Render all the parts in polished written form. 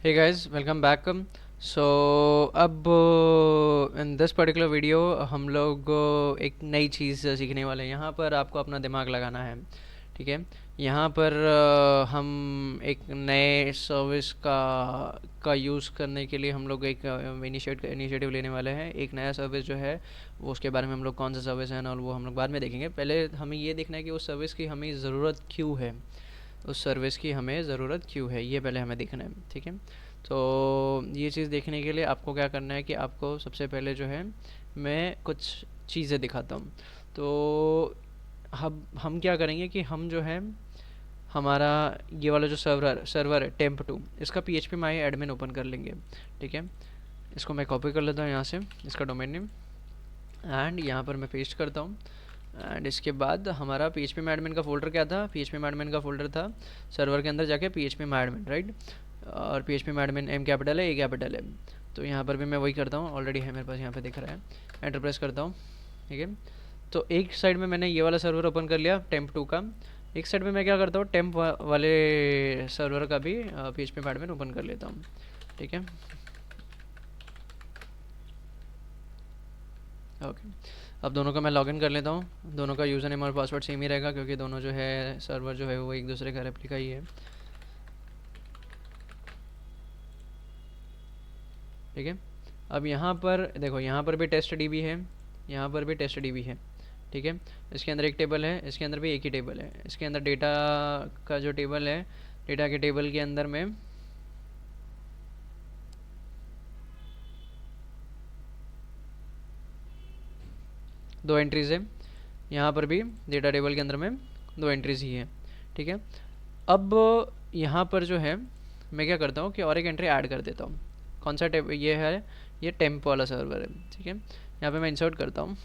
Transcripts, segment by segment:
Hey guys, welcome back. So अब in this particular video हम लोग एक नई चीज़ सीखने वाले हैं। यहाँ पर आपको अपना दिमाग लगाना है, ठीक है। यहाँ पर हम एक नए सर्विस का यूज़ करने के लिए हम लोग एक इनिशिएटिव लेने वाले हैं। एक नया सर्विस जो है वो, उसके बारे में हम लोग कौन सा सर्विस है ना, और वो हम लोग बाद में देखेंगे। पहले हमें ये देखना है कि उस सर्विस की हमें ज़रूरत क्यों है, उस सर्विस की हमें ज़रूरत क्यों है, ये पहले हमें देखना है, ठीक है। तो ये चीज़ देखने के लिए आपको क्या करना है कि आपको सबसे पहले जो है मैं कुछ चीज़ें दिखाता हूँ। तो हम क्या करेंगे कि हम जो है हमारा ये वाला जो सर्वर है टेम्प 2, इसका PHP माई एडमिन ओपन कर लेंगे, ठीक है। इसको मैं कॉपी कर लेता हूँ यहाँ से, इसका डोमेन नेम, एंड यहाँ पर मैं पेस्ट करता हूँ। एंड इसके बाद हमारा PHP माई एडमिन का फोल्डर क्या था, PHP माई एडमिन का फोल्डर था सर्वर के अंदर जाके PHP माई एडमिन, राइट। और PHP माई एडमिन M कैपिटल है, A कैपिटल है। तो यहाँ पर भी मैं वही करता हूँ, ऑलरेडी है मेरे पास, यहाँ पे दिख रहा है। एंटर प्रेस करता हूँ, ठीक है। तो एक साइड में मैंने ये वाला सर्वर ओपन कर लिया टेम्प 2 का। एक साइड में मैं क्या करता हूँ, टेम्प वाले सर्वर का भी PHP माई एडमिन ओपन कर लेता हूँ, ठीक है। ओके, अब दोनों का मैं लॉगिन कर लेता हूँ। दोनों का यूज़र नेम और पासवर्ड सेम ही रहेगा, क्योंकि दोनों जो है सर्वर जो है वो एक दूसरे का रेप्लिका ही है, ठीक है। अब यहाँ पर देखो, यहाँ पर भी टेस्ट DB है, यहाँ पर भी टेस्ट DB है, ठीक है। इसके अंदर एक टेबल है, इसके अंदर भी एक ही टेबल है। इसके अंदर डेटा का जो टेबल है, डेटा के टेबल के अंदर में दो एंट्रीज़ है। यहाँ पर भी डेटा टेबल के अंदर में दो एंट्रीज़ ही है, ठीक है। अब यहाँ पर जो है मैं क्या करता हूँ कि और एक एंट्री ऐड कर देता हूँ। कौन सा टेप ये है, ये टेम्प वाला सर्वर है, ठीक है। यहाँ पे मैं इंसर्ट करता हूँ।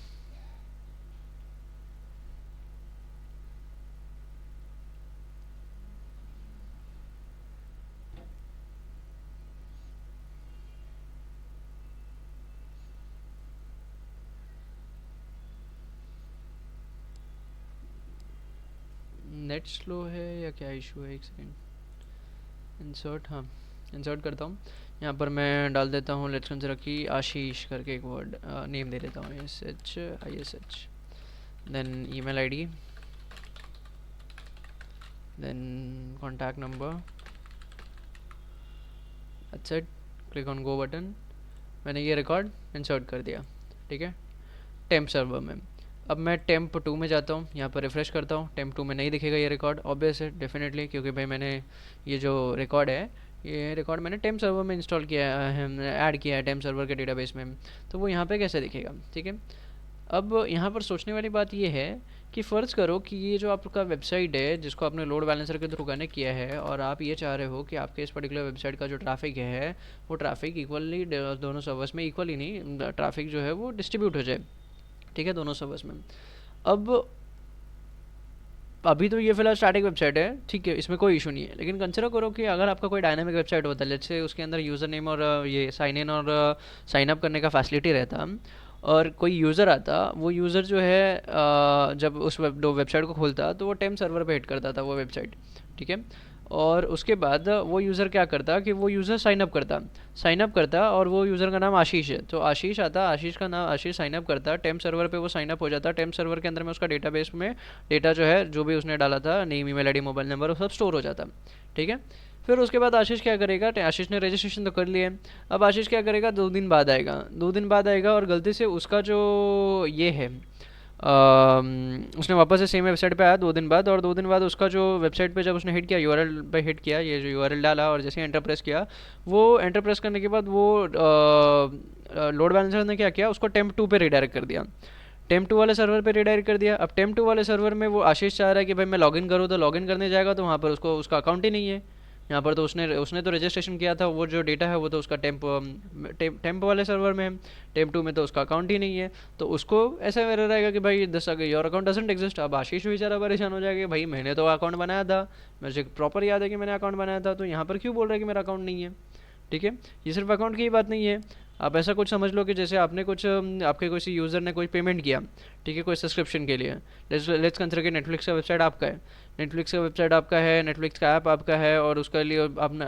नेट स्लो है या क्या इशू है, एक सेकेंड। इंसर्ट, हाँ, इंसर्ट करता हूँ। यहाँ पर मैं डाल देता हूँ, लेट्स कंसिडर कि आशीष करके एक वर्ड नेम दे देता हूँ, SHISH, then email ID, then contact number. अच्छा, क्लिक ऑन गो बटन। मैंने ये रिकॉर्ड इंसर्ट कर दिया, ठीक है, टेम्प सर्वर में। अब मैं टेम्प 2 में जाता हूँ, यहाँ पर रिफ़्रेश करता हूँ। टेम्प 2 में नहीं दिखेगा ये रिकॉर्ड, ऑब्वियस है, डेफिनेटली, क्योंकि भाई मैंने ये जो रिकॉर्ड है, ये रिकॉर्ड मैंने टेम्प सर्वर में इंस्टॉल किया है, ऐड किया है टेम्प सर्वर के डेटाबेस में। तो वो यहाँ पे कैसे दिखेगा, ठीक है। अब यहाँ पर सोचने वाली बात ये है कि फ़र्ज़ करो कि ये जो आपका वेबसाइट है, जिसको आपने लोड बैलेंसर के थ्रू कनेक्ट किया है, और आप ये चाह रहे हो कि आपके इस पर्टिकुलर वेबसाइट का जो ट्रैफिक है, वो ट्रैफिक इक्वली दोनों सर्वर्स में, इक्वली नहीं, ट्रैफिक जो है वो डिस्ट्रीब्यूट हो जाए, ठीक है, दोनों सर्वर्स में। अब अभी तो ये फिलहाल स्टैटिक वेबसाइट है, ठीक है, इसमें कोई इशू नहीं है। लेकिन कंसिडर करो कि अगर आपका कोई डायनामिक वेबसाइट होता है, लेट्स से उसके अंदर यूज़र नेम और ये साइन इन और साइन अप करने का फैसिलिटी रहता, और कोई यूज़र आता, वो यूज़र जो है जब उस वेबसाइट को खोलता तो वो टेम्प सर्वर पे हिट करता था वो वेबसाइट, ठीक है। और उसके बाद वो यूज़र क्या करता कि वो यूज़र साइन अप करता, और वो यूज़र का नाम आशीष है, तो आशीष आता, आशीष का नाम आशीष साइन अप करता, टेम्प सर्वर पे वो साइन अप हो जाता। टेम्प सर्वर के अंदर में उसका डेटाबेस में डेटा जो है, जो भी उसने डाला था, name, email ID, mobile number, वो सब स्टोर हो जाता, ठीक है। फिर उसके बाद आशीष क्या करेगा, आशीष ने रजिस्ट्रेशन तो कर लिया है। अब आशीष क्या करेगा, 2 दिन बाद आएगा, 2 दिन बाद आएगा, और गलती से उसका जो ये है, उसने वापस से सेम वेबसाइट पे आया 2 दिन बाद, और 2 दिन बाद उसका जो वेबसाइट पे जब उसने हिट किया, URL पे हिट किया, ये जो URL डाला, और जैसे एंटर प्रेस किया, वो एंटर प्रेस करने के बाद वो लोड बैलेंसर ने क्या किया, उसको टेम्प 2 पे रिडायरेक्ट कर दिया, टेम्प 2 वाले सर्वर पे रिडायरेक्ट कर दिया। अब टेम्प 2 वाले सर्वर में वो आशीष चाह रहा है कि भाई मैं लॉगिन करूँ, तो लॉगिन करने जाएगा तो वहाँ पर उसको उसका अकाउंट ही नहीं है। यहाँ पर तो उसने उसने तो रजिस्ट्रेशन किया था, वो जो डेटा है वो तो उसका टेम्प वाले सर्वर में है, टेम्प 2 में तो उसका अकाउंट ही नहीं है। तो उसको ऐसा मेरा रहेगा कि भाई दस योर अकाउंट डजंट एग्जिस्ट। अब आशीष बेचारा परेशान हो जाएगा, भाई मैंने तो अकाउंट बनाया था, मुझे प्रॉपर याद है कि मैंने अकाउंट बनाया था, तो यहाँ पर क्यों बोल रहा है कि मेरा अकाउंट नहीं है, ठीक है। ये सिर्फ अकाउंट की ही बात नहीं है, आप ऐसा कुछ समझ लो कि जैसे आपने कुछ आपके किसी यूज़र ने कोई पेमेंट किया, ठीक है, कोई सब्सक्रिप्शन के लिए। लेट्स कंसिडर कि नेटफ्लिक्स का वेबसाइट आपका है, नेटफ्लिक्स का वेबसाइट आपका है, नेटफ्लिक्स का ऐप आपका है, और उसके लिए आपने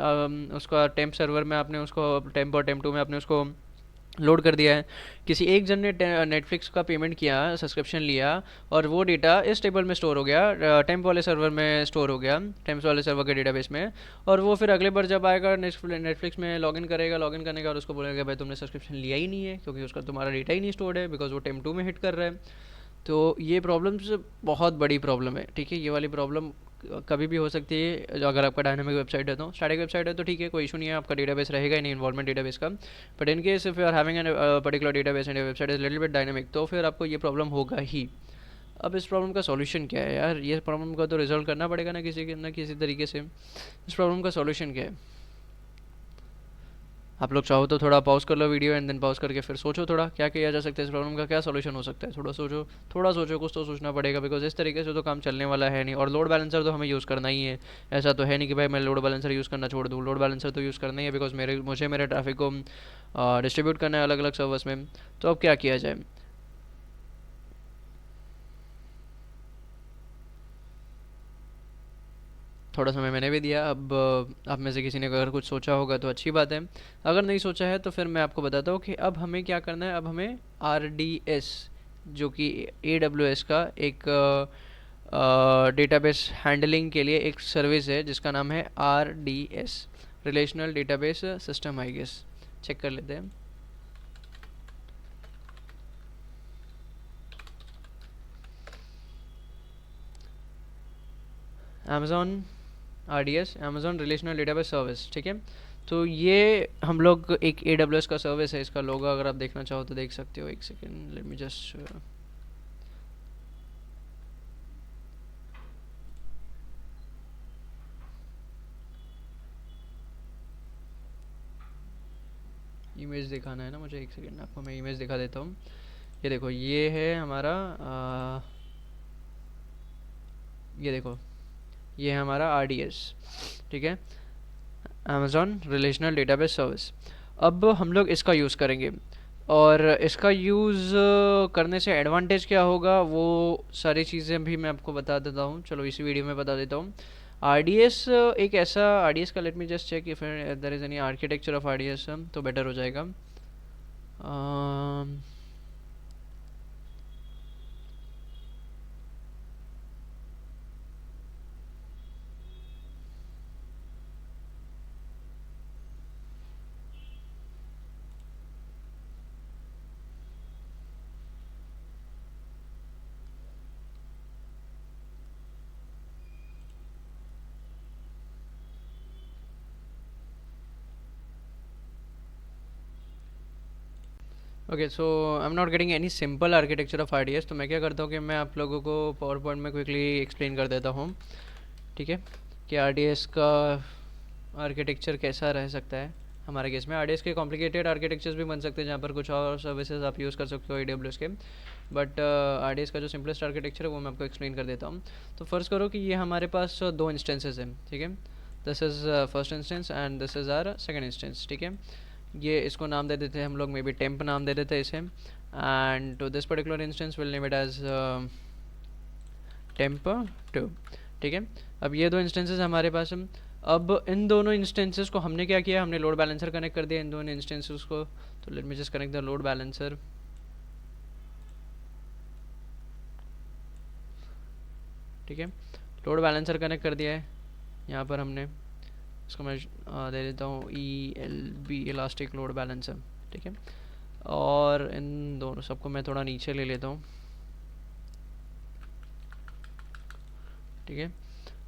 उसका टेम्प सर्वर में आपने उसको टेम्प और टेम्प 2 में आपने उसको लोड कर दिया है। किसी एक जन ने नेटफ्लिक्स का पेमेंट किया, सब्सक्रिप्शन लिया, और वो डेटा इस टेबल में स्टोर हो गया, टेम्प वाले सर्वर में स्टोर हो गया, टेम्प वाले सर्वर के डेटाबेस में। और वो फिर अगले बार जब आएगा नेटफ्लिक्स में लॉगिन करेगा, लॉगिन करने का, और उसको बोलेगा भाई तुमने सब्सक्रिप्शन लिया ही नहीं है, क्योंकि उसका तुम्हारा डेटा ही नहीं स्टोर्ड है, बिकॉज वो टेम्प 2 में हिट कर रहा है। तो ये प्रॉब्लम्स बहुत बड़ी प्रॉब्लम है, ठीक है। ये वाली प्रॉब्लम कभी भी हो सकती है अगर आपका डायनामिक वेबसाइट है। तो स्टैटिक वेबसाइट है तो ठीक है, कोई इशू नहीं है, आपका डेटाबेस रहेगा ही नहीं, इन्वॉल्वमेंट डेटाबेस का। But in case if you are having an particular database and website is little bit dynamic, तो फिर आपको ये प्रॉब्लम होगा ही। अब इस प्रॉब्लम का सॉल्यूशन क्या है यार? ये प्रॉब्लम का तो रिजॉल्व करना पड़ेगा ना किसी तरीके से। इस प्रॉब्लम का सॉल्यूशन क्या है? आप लोग चाहो तो थोड़ा पॉज कर लो वीडियो, एंड देन पॉज करके फिर सोचो थोड़ा क्या किया जा सकता है, इस प्रॉब्लम का क्या सॉल्यूशन हो सकता है। थोड़ा सोचो, कुछ तो सोचना पड़ेगा, बिकॉज इस तरीके से तो काम चलने वाला है नहीं। और लोड बैलेंसर तो हमें यूज़ करना ही है, ऐसा तो है नहीं कि भाई मैं लोड बैलेंसर यूज़ करना छोड़ दूँ। लोड बैलेंसर तो यूज़ करना ही है, बिकॉज मुझे मेरे ट्रैफिक को डिस्ट्रीब्यूट करना है अलग अलग सर्वर्स में। तो अब क्या किया जाए? थोड़ा समय मैंने भी दिया। अब आप में से किसी ने अगर कुछ सोचा होगा तो अच्छी बात है, अगर नहीं सोचा है तो फिर मैं आपको बताता हूँ कि अब हमें क्या करना है। अब हमें RDS, जो कि AWS का एक डेटाबेस हैंडलिंग के लिए एक सर्विस है, जिसका नाम है RDS, relational database system, I guess. Check कर लेते हैं। Amazon RDS, Amazon relational database service, ठीक है। तो ये हम लोग एक AWS का सर्विस है। इसका लोगो अगर आप देखना चाहो तो देख सकते हो। एक second, late me just image दिखाना है ना मुझे, एक सेकेंड आपको मैं इमेज दिखा देता हूँ। ये देखो, ये है हमारा ये देखो, ये है हमारा RDS, ठीक है, Amazon रिलेशनल डेटाबेस सर्विस। अब हम लोग इसका यूज़ करेंगे, और इसका यूज़ करने से एडवांटेज क्या होगा वो सारी चीज़ें भी मैं आपको बता देता हूँ। चलो इसी वीडियो में बता देता हूँ। RDS एक ऐसा RDS का, let me just check if there is any architecture of RDS, तो बेटर हो जाएगा। Okay, so I am not getting any simple architecture of RDS। तो मैं क्या करता हूँ कि मैं आप लोगों को पावर पॉइंट में क्विकली एक्सप्लेन कर देता हूँ, ठीक है, कि RDS का आर्किटेक्चर कैसा रह सकता है। हमारे केस में RDS के कॉम्प्लिकेटेड आर्किटेक्चर्स भी बन सकते हैं, जहाँ पर कुछ और सर्विसेज आप यूज़ कर सकते हो AWS के। बट RDS का जो सिंपलेस्ट आर्किटेक्चर है वो मैं आपको एक्सप्लेन कर देता हूँ। तो फर्स्ट करो कि ये हमारे पास दो इंस्टेंसेस हैं, ठीक है। This is first instance and this is our second instance, ठीक है। ये इसको नाम दे देते हैं हम लोग, मे बी टेम्प नाम दे देते हैं इसे, and to this particular instance will name it as temp 2, ठीक है। अब ये दो इंस्टेंसेस हमारे पास हैं। अब इन दोनों इंस्टेंसेस को हमने क्या किया, हमने लोड बैलेंसर कनेक्ट कर दिया इन दोनों इंस्टेंसेस को। तो late me just connect the load balancer, ठीक है। लोड बैलेंसर कनेक्ट कर दिया है यहाँ पर हमने। इसको मैं दे देता हूँ ELB, इलास्टिक लोड बैलेंसर, ठीक है। और इन दोनों सबको मैं थोड़ा नीचे ले लेता हूँ, ठीक है।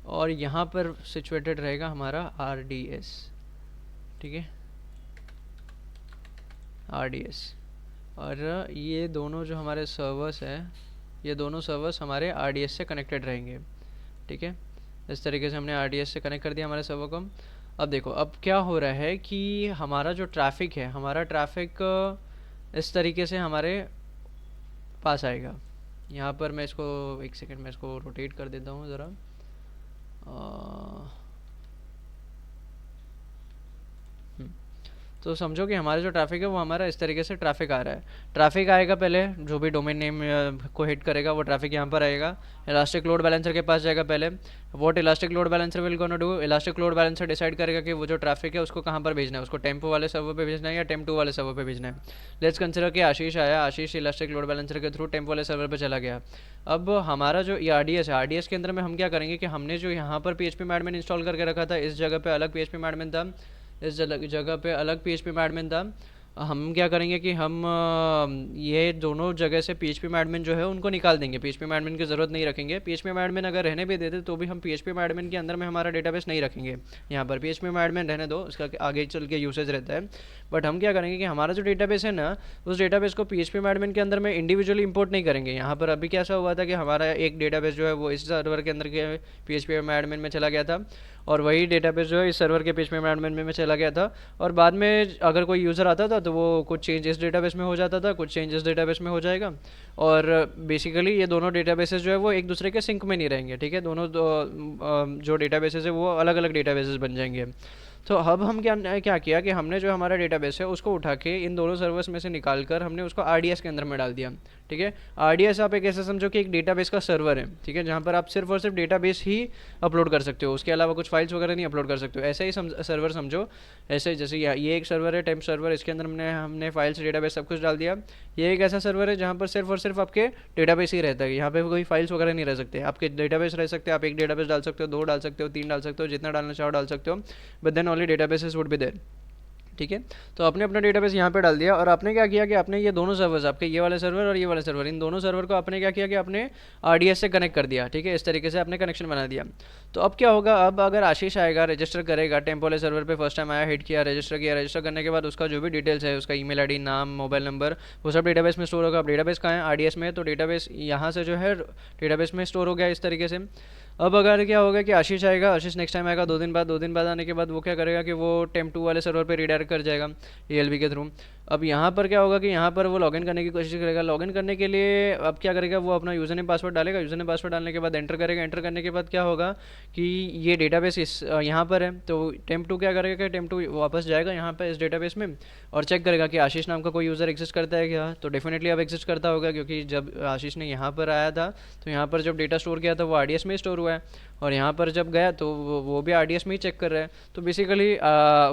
और यहाँ पर सिचुएटेड रहेगा हमारा RDS, ठीक है, RDS। और ये दोनों जो हमारे सर्वर्स हैं, ये दोनों सर्वर्स हमारे RDS से कनेक्टेड रहेंगे, ठीक है। इस तरीके से हमने RDS से कनेक्ट कर दिया हमारे सर्वर को। अब देखो, अब क्या हो रहा है कि हमारा जो ट्रैफिक है, हमारा ट्रैफिक इस तरीके से हमारे पास आएगा। यहाँ पर मैं इसको एक सेकंड में इसको रोटेट कर देता हूँ ज़रा। तो समझो कि हमारा जो ट्रैफिक है वो हमारा इस तरीके से ट्रैफिक आ रहा है। ट्रैफिक आएगा पहले, जो भी डोमेन नेम को हिट करेगा वो ट्रैफिक यहाँ पर आएगा, इलास्टिक लोड बैलेंसर के पास जाएगा पहले। What elastic load balancer will gonna do, elastic load balancer decide करेगा कि वो जो ट्रैफिक है उसको कहाँ पर भेजना है, उसको टेम्पो वाले सर्वर पे भेजना है या टेम्प 2 वाले सर्वर पे भेजना है। लेट्स कंसिडर कि आशीष आया, आशीष इलास्टिक लोड बैलेंसर के थ्रू टेम्पो वाले सर्वर पे चला गया। अब हमारा जो ये आरडीएस है, आरडीएस के अंदर में हम क्या करेंगे कि हमने जो यहाँ पर PHP एडमिन इंस्टॉल करके रखा था, इस जगह पे अलग PHP एडमिन था, इस जगह पे अलग PHP एडमिन था। हम क्या करेंगे कि हम ये दोनों जगह से PHP एडमिन जो है उनको निकाल देंगे, PHP एडमिन की ज़रूरत नहीं रखेंगे। PHP एडमिन अगर रहने भी देते तो भी हम PHP एडमिन के अंदर में हमारा डेटाबेस नहीं रखेंगे। यहाँ पर PHP एडमिन रहने दो, उसका आगे चल के यूसेज रहता है। बट हम क्या करेंगे कि हमारा जो डेटाबेस है ना, उस डेटाबेस को PHP एडमिन के अंदर में इंडिविजुअली इंपोर्ट नहीं करेंगे। यहाँ पर अभी कैसा हुआ था कि हमारा एक डेटाबेस जो है वो इस सर्वर के अंदर के PHP एडमिन में चला गया था, और वही डेटाबेस जो है इस सर्वर के PHP एडमिन में चला गया था। और बाद में अगर कोई यूज़र आता था तो वो कुछ चेंज इस डेटाबेस में हो जाता था, कुछ चेंज इस डेटाबेस में हो जाएगा, और बेसिकली ये दोनों डेटाबेसेस जो है वो एक दूसरे के सिंक में नहीं रहेंगे। ठीक है, दोनों जो डेटाबेसेस है वो अलग अलग डेटाबेसेस बन जाएंगे। तो अब हम क्या किया कि हमने जो हमारा डेटाबेस है उसको उठा के इन दोनों सर्वर्स में से निकाल कर हमने उसको आरडीएस के अंदर में डाल दिया। ठीक है, आरडीएस आप एक ऐसा समझो कि एक डेटाबेस का सर्वर है। ठीक है, जहाँ पर आप सिर्फ और सिर्फ डेटाबेस ही अपलोड कर सकते हो, उसके अलावा कुछ फाइल्स वगैरह नहीं अपलोड कर सकते हो। ऐसा ही सर्वर समझो, ऐसे जैसे ये एक सर्वर है टेम्प सर्वर, इसके अंदर हमने फाइल्स डेटाबेस सब कुछ डाल दिया। ये एक ऐसा सर्वर है जहाँ पर सिर्फ और सिर्फ आपके डेटाबेस ही रहता है, यहाँ पे कोई फाइल्स वगैरह नहीं रह सकते। आपके डेटाबेस रह सकते हैं, आप एक डेटाबेस डाल सकते हो, 2 डाल सकते हो, 3 डाल सकते हो, जितना डालना चाहो डाल सकते हो, but then only databases would be there. ठीक है, तो आपने अपना डेटाबेस यहाँ पे डाल दिया, और आपने क्या किया कि आपने ये दोनों सर्वर्स, आपके ये वाले सर्वर और ये वाले सर्वर, इन दोनों सर्वर को आपने क्या किया कि आपने आरडीएस से कनेक्ट कर दिया। ठीक है, इस तरीके से आपने कनेक्शन बना दिया। तो अब क्या होगा, अब अगर आशीष आएगा, रजिस्टर करेगा, टेम्पो वाले सर्वर पे फर्स्ट टाइम आया, हिट किया, रजिस्टर किया, रजिस्टर करने के बाद उसका जो भी डिटेल्स है, उसका ईमेल आईडी, नाम, मोबाइल नंबर, वो सब डेटाबेस में स्टोर होगा। अब डेटाबेस कहाँ है, आरडीएस में, तो डेटाबेस यहाँ से जो है डेटाबेस में स्टोर हो गया इस तरीके से। अब अगर क्या होगा कि आशीष आएगा, आशीष नेक्स्ट टाइम आएगा 2 दिन बाद आने के बाद वो क्या करेगा कि वो टेम्प 2 वाले सर्वर पे रिडायरेक्ट कर जाएगा ELB के थ्रू। अब यहाँ पर क्या होगा कि यहाँ पर वो लॉगिन करने की कोशिश करेगा। लॉगिन करने के लिए अब क्या करेगा, वो अपना यूज़र नेम पासवर्ड डालेगा, यूज़र नेम पासवर्ड डालने के बाद एंटर करेगा। एंटर करने के बाद क्या होगा कि ये डेटाबेस इस यहाँ पर है, तो टेम्प 2 क्या करेगा कि टेम्प 2 वापस जाएगा यहाँ पर इस डेटाबेस में और चेक करेगा कि आशीष नाम का कोई यूज़र एग्जिस्ट करता है क्या। तो डेफिनेटली अब एग्जिस्ट करता होगा, क्योंकि जब आशीष ने यहाँ पर आया था तो यहाँ पर जब डेटा स्टोर किया था वो आरडीएस में स्टोर हुआ है, और यहाँ पर जब गया तो वो भी आरडीएस में ही चेक कर रहा है। तो बेसिकली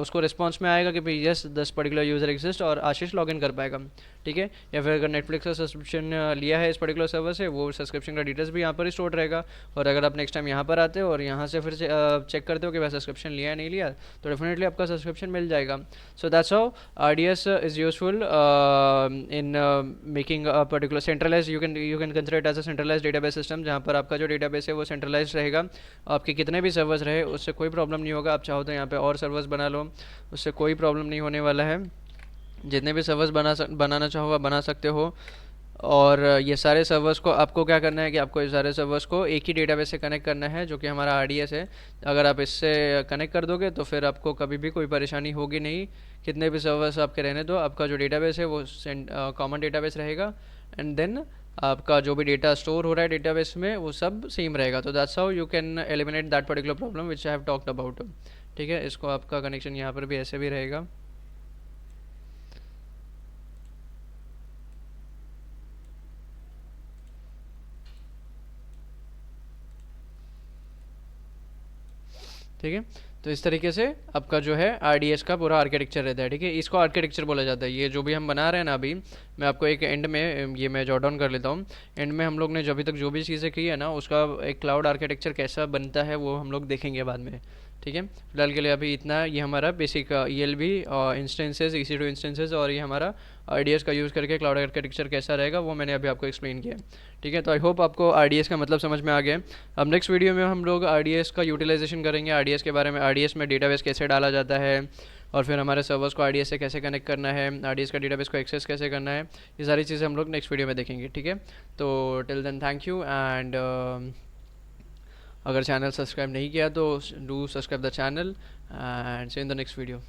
उसको रिस्पॉन्स में आएगा कि भाई yes this particular user exist, और आशीष लॉगिन कर पाएगा। ठीक है, या फिर अगर नेटफ्लिक्स का सब्सक्रिप्शन लिया है इस पर्टिकुलर सर्वर से, वो सब्सक्रिप्शन का डिटेल्स भी यहाँ पर ही स्टोर रहेगा। और अगर आप नेक्स्ट टाइम यहाँ पर आते हो और यहाँ से फिर चेक करते हो कि भाई सब्सक्रिप्शन लिया है नहीं लिया, तो डेफिनेटली आपका सब्सक्रिप्शन मिल जाएगा। So that's how RDS is useful in making a particular centralise, you can consider it as a centralise database system, जहाँ पर आपका जो डेटाबेस है वो सेंट्रलाइज रहेगा। आपके कितने भी सर्वर्स रहे उससे कोई प्रॉब्लम नहीं होगा। आप चाहो तो यहाँ पे और सर्वर्स बना लो, उससे कोई प्रॉब्लम नहीं होने वाला है। जितने भी सर्वर्स बनाना चाहो आप बना सकते हो। और ये सारे सर्वर्स को आपको क्या करना है कि आपको ये सारे सर्वर्स को एक ही डेटाबेस से कनेक्ट करना है, जो कि हमारा आरडीएस है। अगर आप इससे कनेक्ट कर दोगे तो फिर आपको कभी भी कोई परेशानी होगी नहीं। कितने भी सर्वर्स आपके रहने दो, आपका जो डेटाबेस है वो कॉमन डेटाबेस रहेगा, एंड देन आपका जो भी डेटा स्टोर हो रहा है डेटाबेस में वो सब सेम रहेगा। तो that's how you can eliminate that particular problem which I have talked about. ठीक है, इसको आपका कनेक्शन यहाँ पर भी ऐसे भी रहेगा। ठीक है, तो इस तरीके से आपका जो है आरडीएस का पूरा आर्किटेक्चर रहता है। ठीक है, इसको आर्किटेक्चर बोला जाता है। ये जो भी हम बना रहे हैं ना अभी, मैं आपको एक एंड में ये मैं जॉट डाउन कर लेता हूँ। एंड में हम लोग ने अभी तक जो भी चीज़ें की है ना, उसका एक क्लाउड आर्किटेक्चर कैसा बनता है वो हम लोग देखेंगे बाद में। ठीक है, फिलहाल के लिए अभी इतना। ये हमारा basic ELB instances, EC2 instances, और ये हमारा आरडीएस का यूज़ करके क्लाउड आर्किटेक्चर कैसा रहेगा वो मैंने अभी आपको एक्सप्लेन किया। ठीक है, तो आई होप आपको आरडीएस का मतलब समझ में आ गया। अब नेक्स्ट वीडियो में हम लोग आरडीएस का यूटिलाइजेशन करेंगे, आरडीएस के बारे में, आरडीएस में डेटाबेस कैसे डाला जाता है, और फिर हमारे सर्वर्स को आरडीएस से कैसे कनेक्ट करना है, आरडीएस का डेटाबेस को एक्सेस कैसे करना है, ये सारी चीज़ें हम लोग नेक्स्ट वीडियो में देखेंगे। ठीक है, तो till then thank you. And अगर चैनल सब्सक्राइब नहीं किया तो do subscribe the channel, and see in the next video.